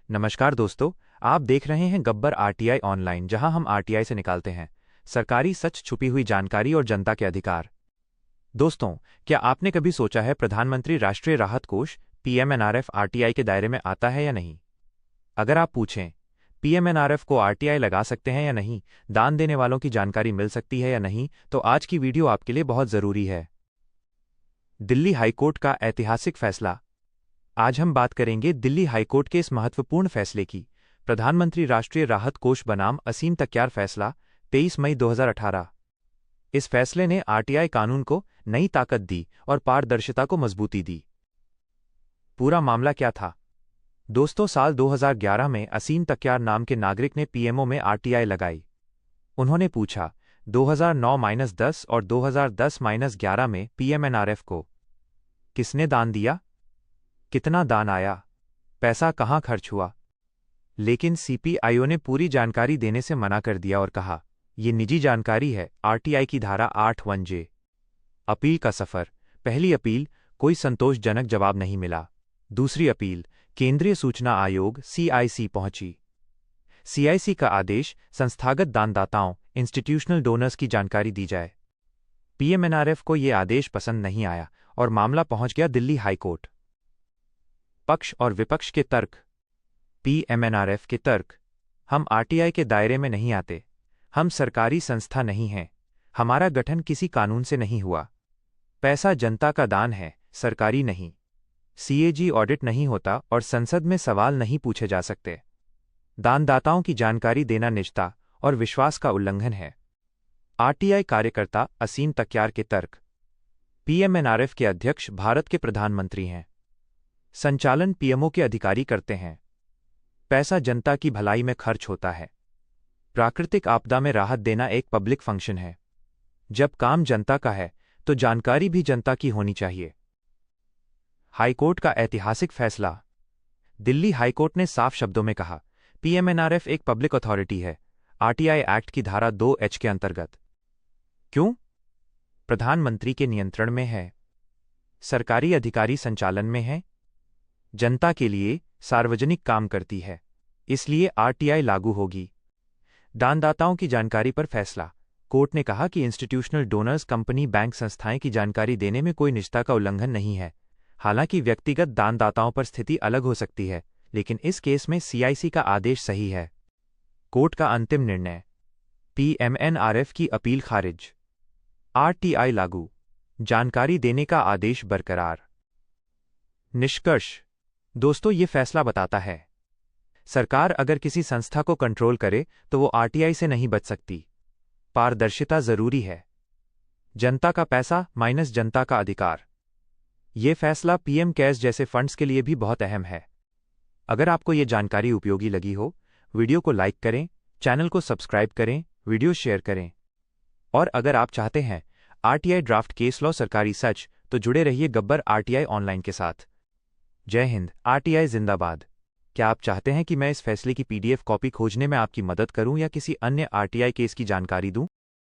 नमस्कार दोस्तों, आप देख रहे हैं गब्बर आरटीआई ऑनलाइन, जहां हम आरटीआई से निकालते हैं सरकारी सच, छुपी हुई जानकारी और जनता के अधिकार। दोस्तों, क्या आपने कभी सोचा है प्रधानमंत्री राष्ट्रीय राहत कोष पीएमएनआरएफ आरटीआई के दायरे में आता है या नहीं? अगर आप पूछें पीएमएनआरएफ को आरटीआई लगा सकते हैं या नहीं, दान देने वालों की जानकारी मिल सकती है या नहीं, तो आज की वीडियो आपके लिए बहुत जरूरी है। दिल्ली हाईकोर्ट का ऐतिहासिक फैसला। आज हम बात करेंगे दिल्ली हाईकोर्ट के इस महत्वपूर्ण फैसले की। प्रधानमंत्री राष्ट्रीय राहत कोष बनाम असीम तक्यार फैसला 23 मई 2018। इस फैसले ने आरटीआई कानून को नई ताकत दी और पारदर्शिता को मजबूती दी। पूरा मामला क्या था? दोस्तों, साल 2011 में असीम तक्यार नाम के नागरिक ने पीएमओ में आरटीआई लगाई। उन्होंने पूछा 2009-10 और 2010-11 में पीएमएनआरएफ को किसने दान दिया, कितना दान आया, पैसा कहां खर्च हुआ। लेकिन सीपीआईओ ने पूरी जानकारी देने से मना कर दिया और कहा, यह निजी जानकारी है। आरटीआई की धारा 8(1)(j। अपील का सफर। पहली अपील, कोई संतोषजनक जवाब नहीं मिला। दूसरी अपील, केंद्रीय सूचना आयोग सीआईसी पहुंची। सीआईसी का आदेश, संस्थागत दानदाताओं इंस्टीट्यूशनल डोनर्स की जानकारी दी जाए। पीएमएनआरएफ को यह आदेश पसंद नहीं आया और मामला पहुंच गया दिल्ली हाईकोर्ट। पक्ष और विपक्ष के तर्क। पीएमएनआरएफ के तर्क। हम आरटीआई के दायरे में नहीं आते। हम सरकारी संस्था नहीं हैं। हमारा गठन किसी कानून से नहीं हुआ। पैसा जनता का दान है, सरकारी नहीं। सीएजी ऑडिट नहीं होता और संसद में सवाल नहीं पूछे जा सकते। दानदाताओं की जानकारी देना निजता और विश्वास का उल्लंघन है। आरटीआई कार्यकर्ता असीम तक्यार के तर्क। पीएमएनआरएफ के अध्यक्ष भारत के प्रधानमंत्री हैं। संचालन पीएमओ के अधिकारी करते हैं। पैसा जनता की भलाई में खर्च होता है। प्राकृतिक आपदा में राहत देना एक पब्लिक फंक्शन है। जब काम जनता का है तो जानकारी भी जनता की होनी चाहिए। हाईकोर्ट का ऐतिहासिक फैसला। दिल्ली हाईकोर्ट ने साफ शब्दों में कहा, पीएमएनआरएफ एक पब्लिक अथॉरिटी है, आरटीआई एक्ट की धारा 2(h) के अंतर्गत। क्यों? प्रधानमंत्री के नियंत्रण में है, सरकारी अधिकारी संचालन में है, जनता के लिए सार्वजनिक काम करती है, इसलिए आरटीआई लागू होगी। दानदाताओं की जानकारी पर फैसला। कोर्ट ने कहा कि इंस्टीट्यूशनल डोनर्स कंपनी, बैंक, संस्थाएं की जानकारी देने में कोई निजता का उल्लंघन नहीं है। हालांकि व्यक्तिगत दानदाताओं पर स्थिति अलग हो सकती है, लेकिन इस केस में सीआईसी का आदेश सही है। कोर्ट का अंतिम निर्णय। पीएमएनआरएफ की अपील खारिज। आरटीआई लागू। जानकारी देने का आदेश बरकरार। निष्कर्ष। दोस्तों, ये फैसला बताता है, सरकार अगर किसी संस्था को कंट्रोल करे तो वो आरटीआई से नहीं बच सकती। पारदर्शिता जरूरी है। जनता का पैसा माइनस जनता का अधिकार। ये फैसला पीएम केयर्स जैसे फंड्स के लिए भी बहुत अहम है। अगर आपको ये जानकारी उपयोगी लगी हो, वीडियो को लाइक करें, चैनल को सब्सक्राइब करें, वीडियो शेयर करें। और अगर आप चाहते हैं आरटीआई ड्राफ्ट केस लॉ सरकारी सच, तो जुड़े रहिए गब्बर आरटीआई ऑनलाइन के साथ। जय हिंद, आरटीआई जिंदाबाद। क्या आप चाहते हैं कि मैं इस फैसले की पीडीएफ कॉपी खोजने में आपकी मदद करूं या किसी अन्य आरटीआई केस की जानकारी दूं?